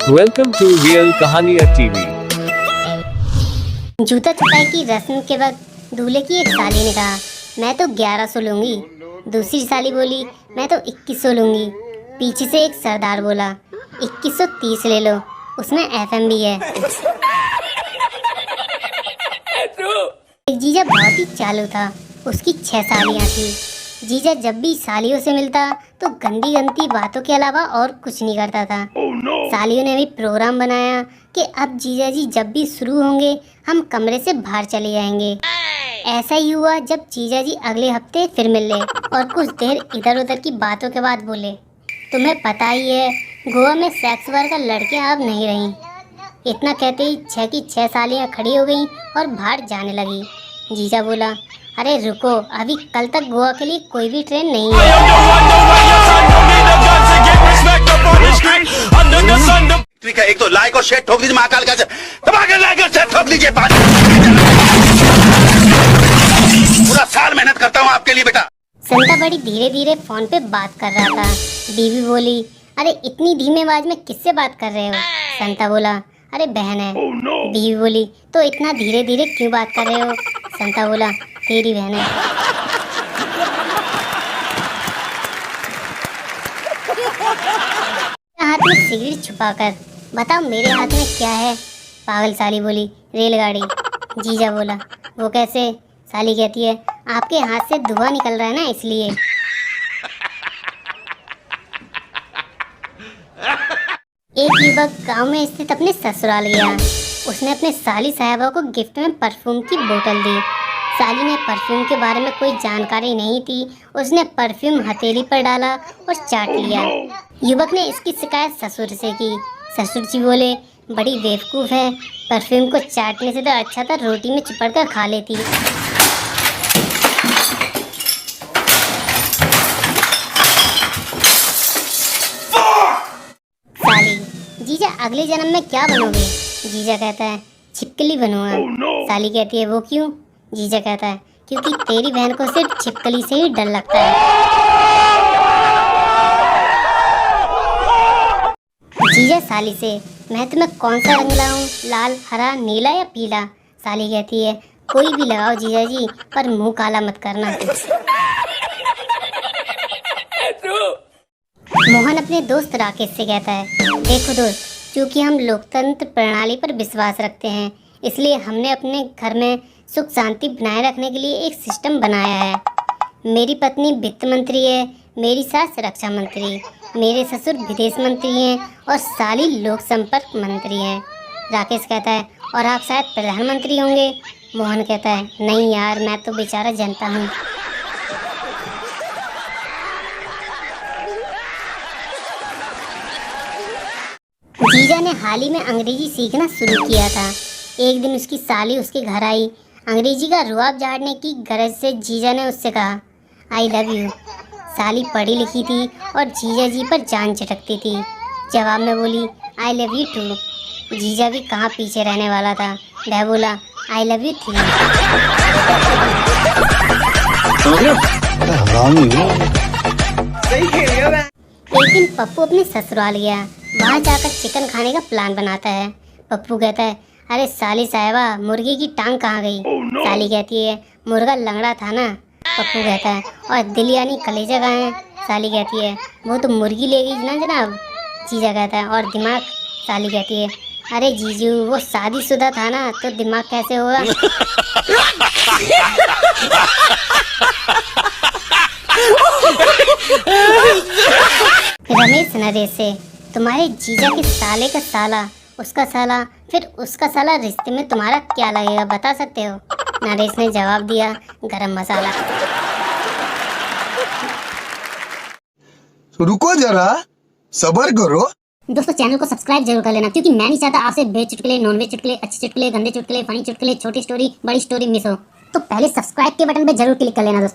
Welcome to Real Kahaniya TV. जूता छुटाई की रस्म के वक्त दूल्हे की एक साली ने कहा, मैं तो 1100 लूंगी। दूसरी साली बोली, मैं तो 2100 लूंगी। पीछे से एक सरदार बोला, 2130 ले लो, उसमें एफएम भी है। एक जीजा बहुत ही चालू था, उसकी 6 सालियां थी। जीजा जब भी सालियों से मिलता तो गंदी गंदी बातों के अलावा और कुछ नहीं करता था। सालियों ने भी प्रोग्राम बनाया कि अब जीजा जी जब भी शुरू होंगे हम कमरे से बाहर चले जाएंगे। ऐसा ही हुआ जब जीजा जी अगले हफ्ते फिर मिले और कुछ देर इधर उधर की बातों के बाद बोले, तुम्हें पता ही है गोवा में सेक्स वर्कर लड़कियां अब नहीं रही। इतना कहते ही 6 की 6 सालियां खड़ी हो गईं और बाहर जाने लगी। जीजा बोला, अरे रुको, अभी कल तक गोवा के लिए कोई भी ट्रेन नहीं है। ठीक है, एक तो लाइक और शेयर ठोक दीजिए, महाकाल का लाइक और शेयर ठोक दीजिए। पूरा साल मेहनत करता हूँ आपके लिए बेटा। संता बड़ी धीरे धीरे फोन पे बात कर रहा था। बीवी बोली, अरे इतनी धीमे आवाज में किससे बात कर रहे हो? संता बोला, अरे बहन है। बीवी बोली, तो इतना धीरे धीरे क्यों बात कर रहे हो? संता बोला, तेरी बहन है। हाथ में सिगरेट छुपाकर, बताओ मेरे हाथ में क्या है? पागल साली बोली, रेलगाड़ी। जीजा बोला, वो कैसे? साली कहती है, आपके हाथ से धुआं निकल रहा है ना, इसलिए। एक युवक गांव में स्थित अपने ससुराल गया। उसने अपने साली साहबा को गिफ्ट में परफ्यूम की बोतल दी। साली ने परफ्यूम के बारे में कोई जानकारी नहीं थी। उसने परफ्यूम हथेली पर डाला और चाट लिया। युवक ने इसकी शिकायत ससुर से की। ससुर जी बोले, बड़ी बेवकूफ़ है, परफ्यूम को चाटने से तो अच्छा था रोटी में चिपड़ कर खा लेती। साली, जीजा अगले जन्म में क्या बनोगे? जीजा कहता है, छिपकली बनूंगा। साली कहती है, वो क्यों? जीजा कहता है, क्योंकि तेरी बहन को सिर्फ छिपकली से ही डर लगता है। जीजा साली से, मैं तुम्हें कौन सा रंग लाऊं? लाल, हरा, नीला या पीला? साली कहती है, कोई भी लगाओ जीजा जी, पर मुंह काला मत करना। मोहन अपने दोस्त राकेश से कहता है, देखो दोस्त, क्योंकि हम लोकतंत्र प्रणाली पर विश्वास रखते हैं, इसलिए हमने अपने घर में सुख शांति बनाए रखने के लिए एक सिस्टम बनाया है। मेरी पत्नी वित्त मंत्री है, मेरी सास रक्षा मंत्री, मेरे ससुर विदेश मंत्री हैं और साली लोक संपर्क मंत्री हैं। राकेश कहता है, और आप शायद प्रधानमंत्री होंगे? मोहन कहता है, नहीं यार, मैं तो बेचारा जनता हूँ। जीजा ने हाल ही में अंग्रेजी सीखना शुरू किया था। एक दिन उसकी साली उसके घर आई। अंग्रेजी का रुआब झाड़ने की गरज से जीजा ने उससे कहा, आई लव यू। साली पढ़ी लिखी थी और जीजा जी पर जान चटकती थी। जवाब में बोली, आई लव यू टू। जीजा भी कहाँ पीछे रहने वाला था, वह बोला, आई लव यू थी। एक दिन पप्पू अपने ससुराल गया। वहाँ जाकर चिकन खाने का प्लान बनाता है। पप्पू कहता है, अरे साली साहिबा, मुर्गी की टांग कहाँ गई? साली कहती है, मुर्गा लंगड़ा था ना। पप्पू कहता है, और दिल यानी कलेजा कहाँ है? साली कहती है, वो तो मुर्गी ले गई ना जनाब। जीजा कहता है, और दिमाग? साली कहती है, अरे जीजू, वो शादीशुदा था ना, तो दिमाग कैसे होगा? रमेश नरेश से, तुम्हारे जीजा के साले का साला, उसका साला, फिर उसका साला, रिश्ते में तुम्हारा क्या लगेगा, बता सकते हो? नरेश ने जवाब दिया, गरम मसाला। रुको जरा, सब्र करो। दोस्तों, चैनल को सब्सक्राइब जरूर कर लेना, क्योंकि मैं नहीं चाहता आपसे वेज चुटकुले, नॉन वेज चुटकुले, अच्छे चुटकुले, गंदे चुटकुले, फनी चुटकुले, छोटी स्टोरी, बड़ी स्टोरी मिस हो। तो पहले सब्सक्राइब के बटन पे जरूर क्लिक कर लेना दोस्तों।